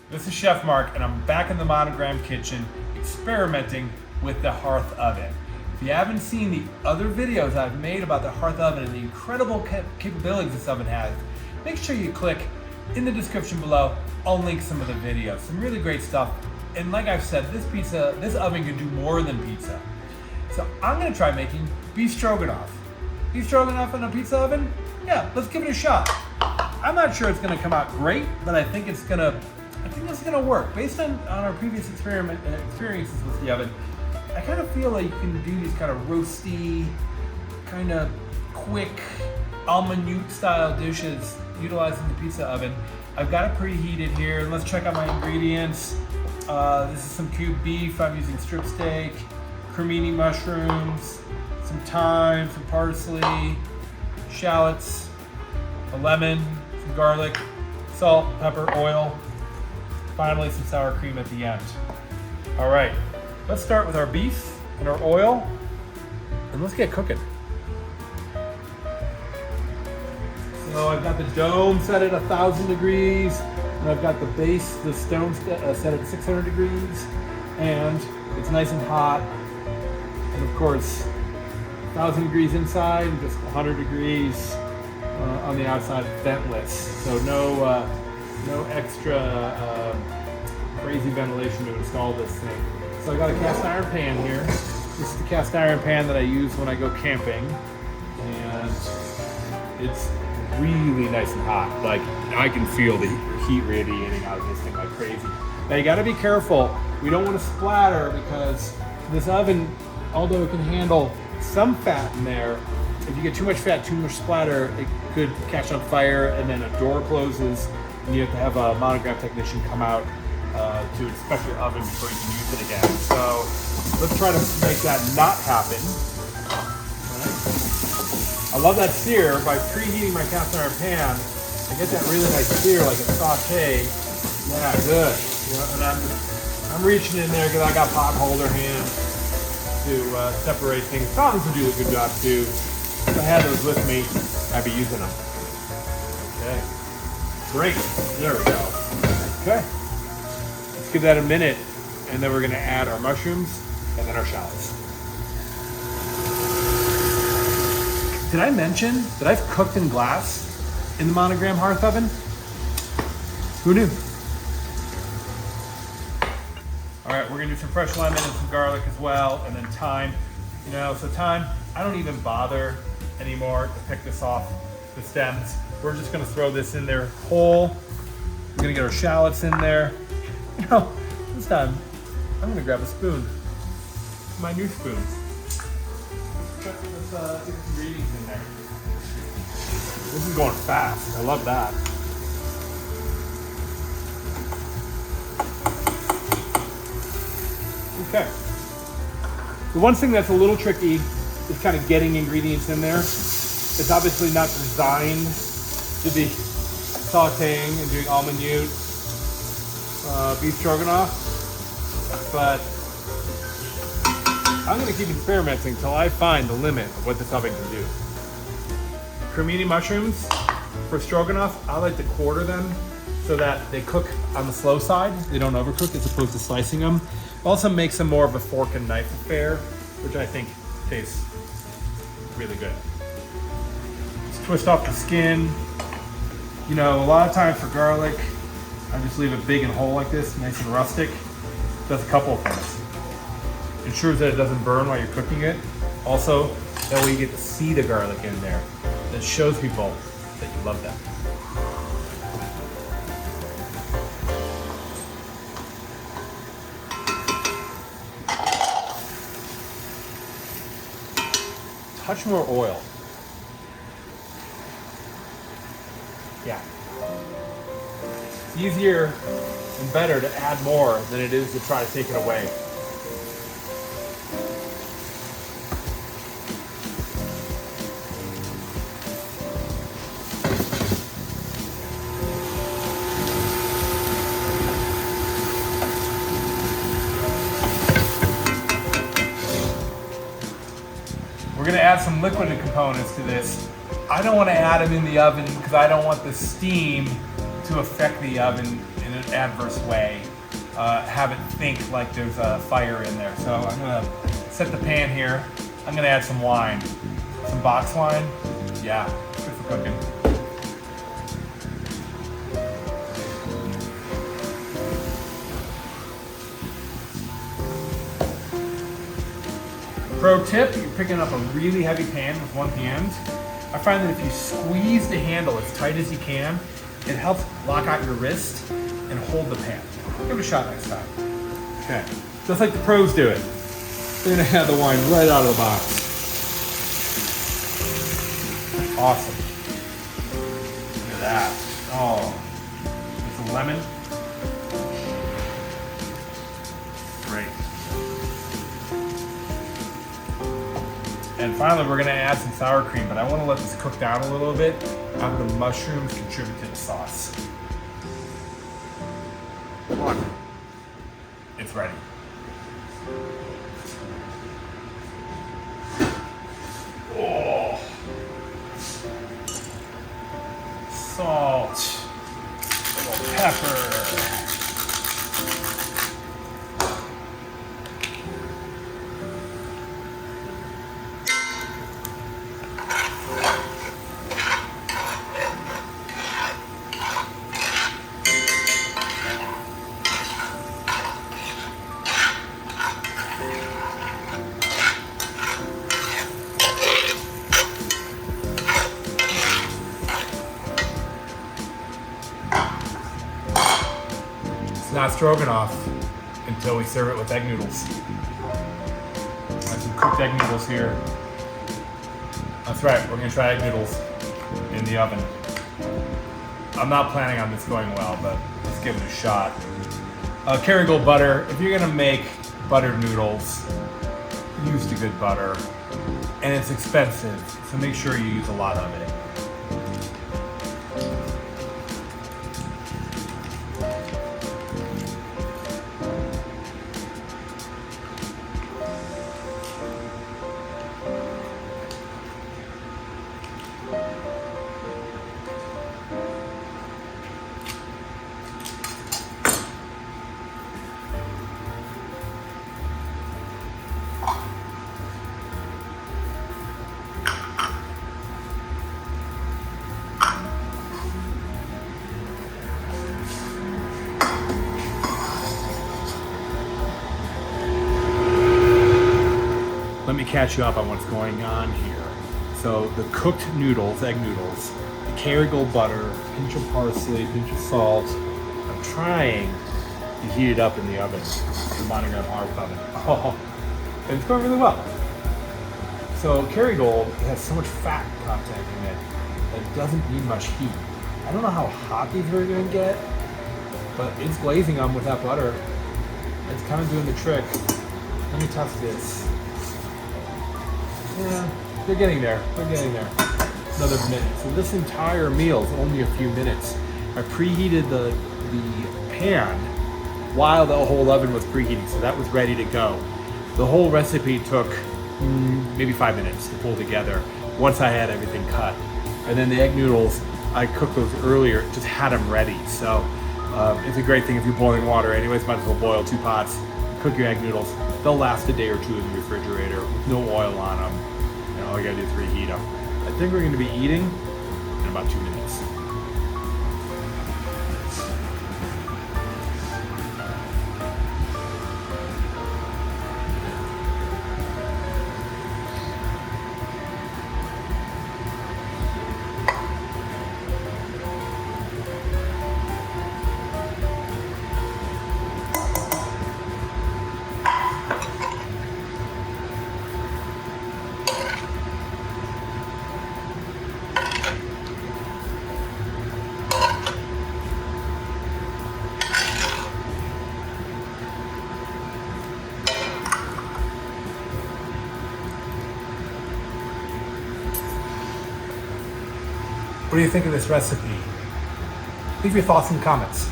This is Chef Mark, and I'm back in the Monogram kitchen experimenting with the Hearth oven. If you haven't seen the other videos I've made about the Hearth oven and the incredible capabilities this oven has, make sure you click in the description below. I'll link some of the videos, some really great stuff. And like I've said, this oven can do more than pizza. So I'm gonna try making beef stroganoff. Beef stroganoff in a pizza oven? Yeah, let's give it a shot. I'm not sure it's gonna come out great, but I think this is gonna work. Based on our previous experiences with the oven, I kind of feel like you can do these kind of roasty, kind of quick, al minute style dishes utilizing the pizza oven. I've got it preheated here, and let's check out my ingredients. This is some cubed beef. I'm using strip steak, cremini mushrooms, some thyme, some parsley, shallots, a lemon, some garlic, salt, pepper, oil, finally some sour cream at the end. All right, let's start with our beef and our oil, and let's get cooking. So I've got the dome set at 1,000 degrees, and I've got the base, the stone set at 600 degrees, and it's nice and hot. And of course, 1,000 degrees inside and just 100 degrees on the outside, ventless. So no extra crazy ventilation to install this thing. So I got a cast iron pan here. This is the cast iron pan that I use when I go camping, and it's really nice and hot. Like, I can feel the heat radiating out of this thing like crazy. Now you gotta be careful. We don't want to splatter, because this oven, although it can handle some fat in there, if you get too much fat, too much splatter, it could catch on fire, and then a door closes, and you have to have a Monogram technician come out to inspect your oven before you can use it again. So let's try to make that not happen. I love that sear. By preheating my cast iron pan, I get that really nice sear, like a saute. Yeah, good. You know, and I'm reaching in there because I got pot holder hands to separate things. Tongs would do a good job too. If I had those with me, I'd be using them. Okay, great. There we go. Okay, let's give that a minute, and then we're going to add our mushrooms and then our shallots. Did I mention that I've cooked in glass in the Monogram Hearth oven? Who knew? All right, we're gonna do some fresh lemon and some garlic as well, and then thyme. You know, so thyme, I don't even bother anymore to pick this off the stems. We're just gonna throw this in there whole. We're gonna get our shallots in there. You know, this time, I'm gonna grab a spoon. My new spoon. Let's get some ingredients in there. This is going fast. I love that. Okay. The one thing that's a little tricky is kind of getting ingredients in there. It's obviously not designed to be sauteing and doing al minute beef stroganoff, but I'm going to keep experimenting until I find the limit of what this oven can do. Cremini mushrooms for stroganoff, I like to quarter them so that they cook on the slow side. They don't overcook as opposed to slicing them. Also makes them more of a fork and knife affair, which I think tastes really good. Let's twist off the skin. You know, a lot of times for garlic, I just leave it big and whole like this, nice and rustic. Does a couple of things. Ensures that it doesn't burn while you're cooking it. Also, that way you get to see the garlic in there. That shows people that you love them. Touch more oil. Yeah. It's easier and better to add more than it is to try to take it away. We're gonna add some liquid components to this. I don't want to add them in the oven because I don't want the steam to affect the oven in an adverse way, have it think like there's a fire in there. So I'm gonna set the pan here. I'm gonna add some wine. Some box wine. Yeah, good for cooking. Pro tip, you're picking up a really heavy pan with one hand. I find that if you squeeze the handle as tight as you can, it helps lock out your wrist and hold the pan. Give it a shot next time. Okay, just like the pros do it. They're gonna have the wine right out of the box. Awesome. Look at that. Oh, with the lemon. Great. And finally, we're gonna add some sour cream, but I wanna let this cook down a little bit. Have the mushrooms contribute to the sauce. Come on. It's ready. Oh. Salt. A little pepper. Not stroganoff until we serve it with egg noodles. I have some cooked egg noodles here. That's right, we're gonna try egg noodles in the oven. I'm not planning on this going well, but let's give it a shot. Kerrygold butter. If you're gonna make buttered noodles, use the good butter. And it's expensive, so make sure you use a lot of it. Let me catch you up on what's going on here. So the cooked noodles, egg noodles, the Kerrygold butter, pinch of parsley, pinch of salt. I'm trying to heat it up in the oven, the Monogram Hearth oven. Oh, and it's going really well. So Kerrygold has so much fat content in it that it doesn't need much heat. I don't know how hot these are going to get, but it's glazing them with that butter. It's kind of doing the trick. Let me test this. Yeah, they're getting there. They're getting there. Another minute. So this entire meal is only a few minutes. I preheated the pan while the whole oven was preheating, so that was ready to go. The whole recipe took maybe 5 minutes to pull together once I had everything cut. And then the egg noodles, I cooked those earlier, just had them ready. So it's a great thing if you're boiling water anyways, might as well boil 2 pots, cook your egg noodles. They'll last a day or 2 in the refrigerator with no oil on them. You know, all you gotta do is reheat them. I think we're gonna be eating in about 2 minutes. What do you think of this recipe? Leave your thoughts in the comments.